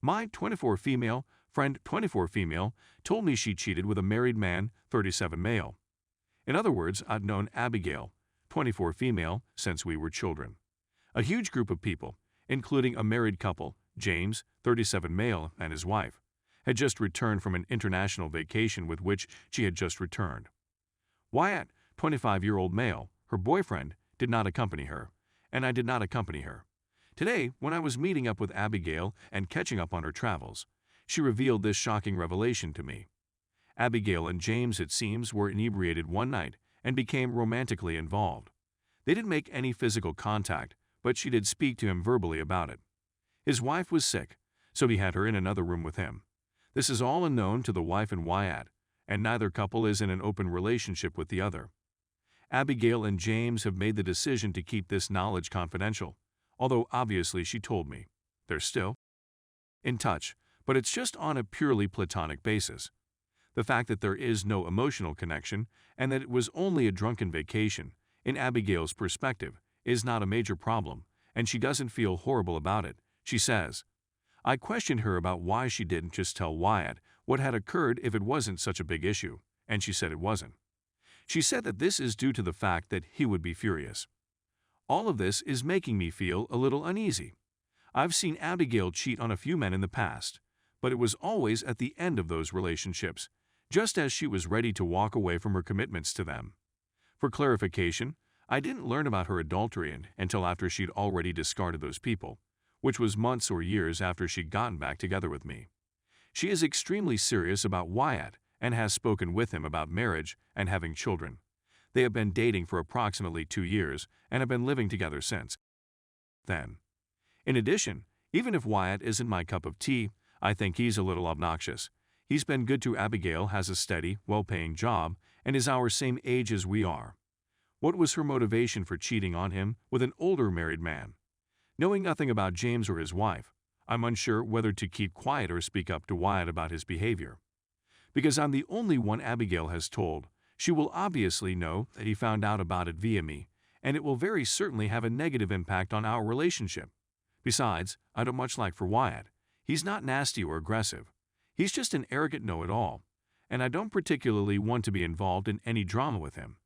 My 24 female friend 24 female told me she cheated with a married man 37 male. In other words, I'd known Abigail 24 female since we were children. A huge group of people, including a married couple, James 37 male and his wife, had just returned from an international vacation with which she had just returned. Wyatt 25-year-old male, her boyfriend, did not accompany her, and I did not accompany her. Today, when I was meeting up with Abigail and catching up on her travels, she revealed this shocking revelation to me. Abigail and James, it seems, were inebriated one night and became romantically involved. They didn't make any physical contact, but she did speak to him verbally about it. His wife was sick, so he had her in another room with him. This is all unknown to the wife and Wyatt, and neither couple is in an open relationship with the other. Abigail and James have made the decision to keep this knowledge confidential, although obviously she told me. They're still in touch, but it's just on a purely platonic basis. The fact that there is no emotional connection and that it was only a drunken vacation, in Abigail's perspective, is not a major problem, and she doesn't feel horrible about it. She says, I questioned her about why she didn't just tell Wyatt what had occurred if it wasn't such a big issue, and she said it wasn't. She said that this is due to the fact that he would be furious. All of this is making me feel a little uneasy. I've seen Abigail cheat on a few men in the past, but it was always at the end of those relationships, just as she was ready to walk away from her commitments to them. For clarification, I didn't learn about her adultery until after she'd already discarded those people, which was months or years after she'd gotten back together with me. She is extremely serious about Wyatt and has spoken with him about marriage and having children. They have been dating for approximately 2 years and have been living together since then. In addition, even if Wyatt isn't my cup of tea, I think he's a little obnoxious. He's been good to Abigail, has a steady, well-paying job, and is our same age as we are. What was her motivation for cheating on him with an older married man? Knowing nothing about James or his wife, I'm unsure whether to keep quiet or speak up to Wyatt about his behavior. Because I'm the only one Abigail has told, she will obviously know that he found out about it via me, and it will very certainly have a negative impact on our relationship. Besides, I don't much like for Wyatt. He's not nasty or aggressive. He's just an arrogant know-it-all, and I don't particularly want to be involved in any drama with him.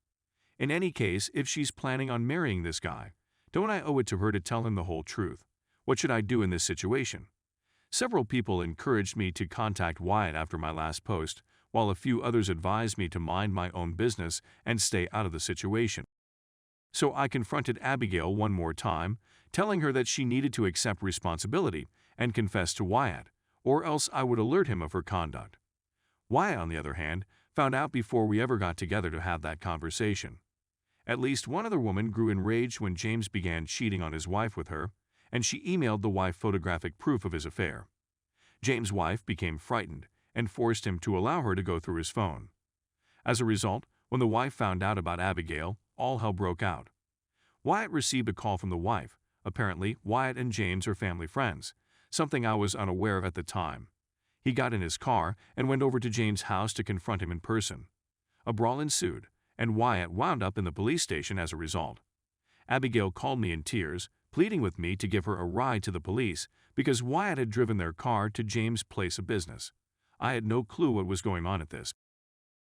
In any case, if she's planning on marrying this guy, don't I owe it to her to tell him the whole truth? What should I do in this situation? Several people encouraged me to contact Wyatt after my last post, while a few others advised me to mind my own business and stay out of the situation. So I confronted Abigail one more time, telling her that she needed to accept responsibility and confess to Wyatt, or else I would alert him of her conduct. Wyatt, on the other hand, found out before we ever got together to have that conversation. At least one other woman grew enraged when James began cheating on his wife with her, and she emailed the wife photographic proof of his affair. James' wife became frightened and forced him to allow her to go through his phone. As a result, when the wife found out about Abigail, all hell broke out. Wyatt received a call from the wife. Apparently, Wyatt and James are family friends, something I was unaware of at the time. He got in his car and went over to James' house to confront him in person. A brawl ensued, and Wyatt wound up in the police station as a result. Abigail called me in tears, pleading with me to give her a ride to the police because Wyatt had driven their car to James' place of business. I had no clue what was going on at this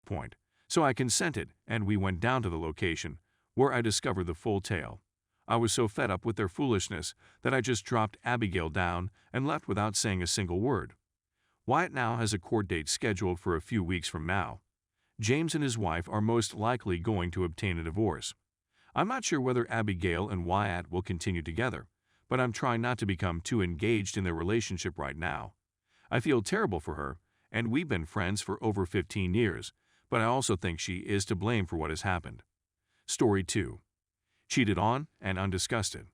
point, so I consented and we went down to the location, where I discovered the full tale. I was so fed up with their foolishness that I just dropped Abigail down and left without saying a single word. Wyatt now has a court date scheduled for a few weeks from now. James and his wife are most likely going to obtain a divorce. I'm not sure whether Abigail and Wyatt will continue together, but I'm trying not to become too engaged in their relationship right now. I feel terrible for her, and we've been friends for over 15 years, but I also think she is to blame for what has happened. Story 2. Cheated on and undisgusted.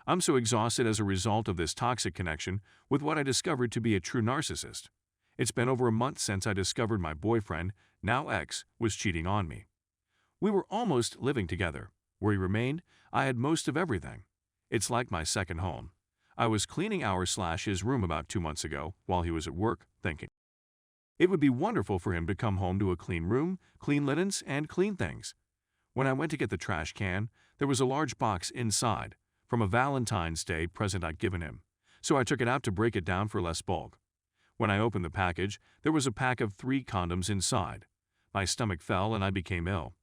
I'm so exhausted as a result of this toxic connection with what I discovered to be a true narcissist. It's been over a month since I discovered my boyfriend, now ex, was cheating on me. We were almost living together. Where he remained, I had most of everything. It's like my second home. I was cleaning his room about 2 months ago while he was at work, thinking it would be wonderful for him to come home to a clean room, clean linens, and clean things. When I went to get the trash can, there was a large box inside from a Valentine's Day present I'd given him, so I took it out to break it down for less bulk. When I opened the package, there was a pack of 3 condoms inside. My stomach fell and I became ill.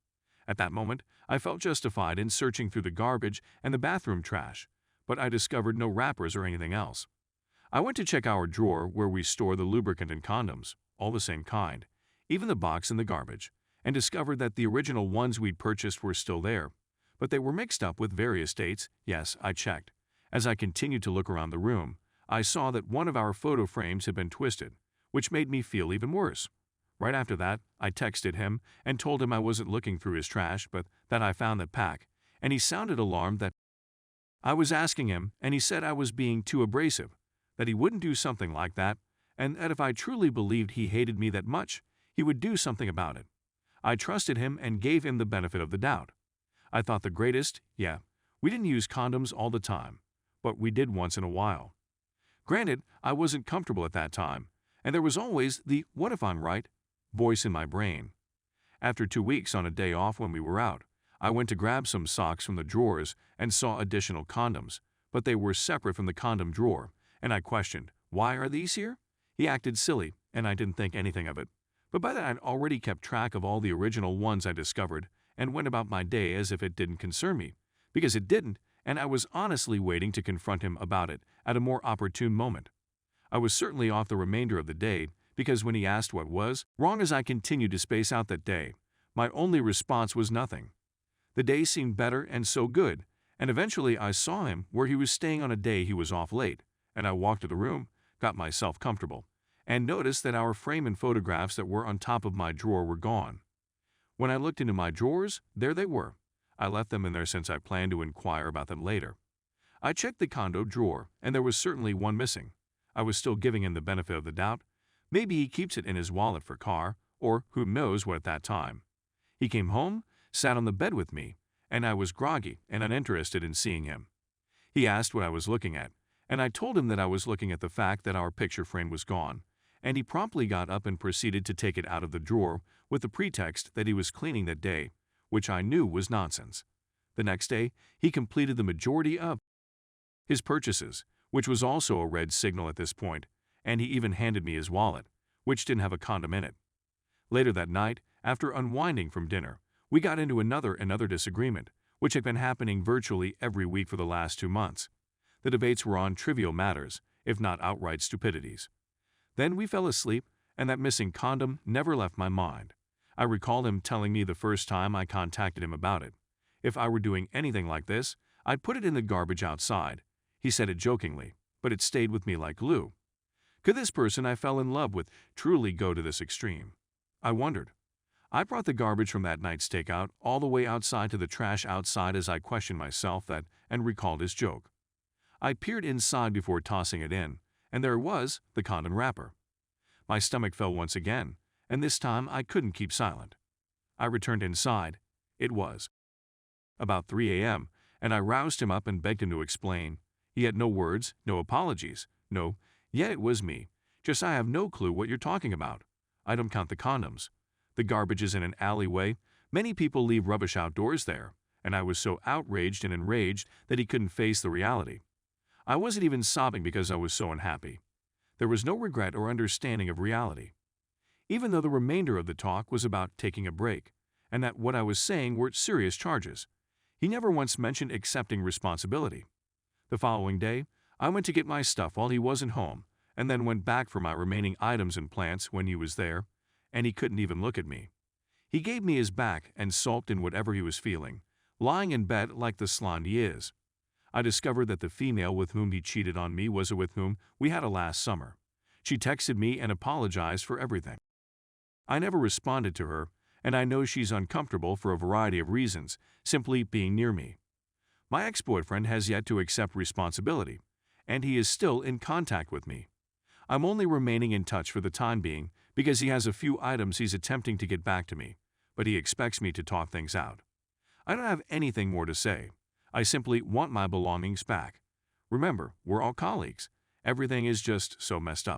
At that moment, I felt justified in searching through the garbage and the bathroom trash, but I discovered no wrappers or anything else. I went to check our drawer where we store the lubricant and condoms, all the same kind, even the box in the garbage, and discovered that the original ones we'd purchased were still there, but they were mixed up with various dates. Yes, I checked. As I continued to look around the room, I saw that one of our photo frames had been twisted, which made me feel even worse. Right after that, I texted him and told him I wasn't looking through his trash, but that I found that pack, and he sounded alarmed that I was asking him, and he said I was being too abrasive, that he wouldn't do something like that, and that if I truly believed he hated me that much, he would do something about it. I trusted him and gave him the benefit of the doubt. I thought the greatest, we didn't use condoms all the time, but we did once in a while. Granted, I wasn't comfortable at that time, and there was always the "what if I'm right" voice in my brain. After 2 weeks on a day off when we were out, I went to grab some socks from the drawers and saw additional condoms, but they were separate from the condom drawer, and I questioned, "Why are these here?" He acted silly, and I didn't think anything of it. But by then I'd already kept track of all the original ones I discovered and went about my day as if it didn't concern me, because it didn't, and I was honestly waiting to confront him about it at a more opportune moment. I was certainly off the remainder of the day, because when he asked what was wrong as I continued to space out that day, my only response was nothing. The day seemed better and so good, and eventually I saw him where he was staying on a day he was off late, and I walked to the room, got myself comfortable, and noticed that our frame and photographs that were on top of my drawer were gone. When I looked into my drawers, there they were. I left them in there since I planned to inquire about them later. I checked the condo drawer, and there was certainly one missing. I was still giving him the benefit of the doubt. Maybe he keeps it in his wallet for car, or who knows what at that time. He came home, sat on the bed with me, and I was groggy and uninterested in seeing him. He asked what I was looking at, and I told him that I was looking at the fact that our picture frame was gone, and he promptly got up and proceeded to take it out of the drawer with the pretext that he was cleaning that day, which I knew was nonsense. The next day, he completed the majority of his purchases, which was also a red signal at this point, and he even handed me his wallet, which didn't have a condom in it. Later that night, after unwinding from dinner, we got into another disagreement, which had been happening virtually every week for the last 2 months. The debates were on trivial matters, if not outright stupidities. Then we fell asleep, and that missing condom never left my mind. I recall him telling me the first time I contacted him about it, if I were doing anything like this, I'd put it in the garbage outside. He said it jokingly, but it stayed with me like glue. Could this person I fell in love with truly go to this extreme? I wondered. I brought the garbage from that night's takeout all the way outside to the trash outside as I questioned myself that and recalled his joke. I peered inside before tossing it in, and there it was, the condom wrapper. My stomach fell once again, and this time I couldn't keep silent. I returned inside. It was about 3 a.m., and I roused him up and begged him to explain. He had no words, no apologies, no, "Yeah, it was me. Just I have no clue what you're talking about. I don't count the condoms. The garbage is in an alleyway. Many people leave rubbish outdoors there," and I was so outraged and enraged that he couldn't face the reality. I wasn't even sobbing because I was so unhappy. There was no regret or understanding of reality. Even though the remainder of the talk was about taking a break, and that what I was saying were serious charges, he never once mentioned accepting responsibility. The following day, I went to get my stuff while he wasn't home, and then went back for my remaining items and plants when he was there, and he couldn't even look at me. He gave me his back and sulked in whatever he was feeling, lying in bed like the slime he is. I discovered that the female with whom he cheated on me was with whom we had a last summer. She texted me and apologized for everything. I never responded to her, and I know she's uncomfortable for a variety of reasons, simply being near me. My ex-boyfriend has yet to accept responsibility, and he is still in contact with me. I'm only remaining in touch for the time being because he has a few items he's attempting to get back to me, but he expects me to talk things out. I don't have anything more to say. I simply want my belongings back. Remember, we're all colleagues. Everything is just so messed up.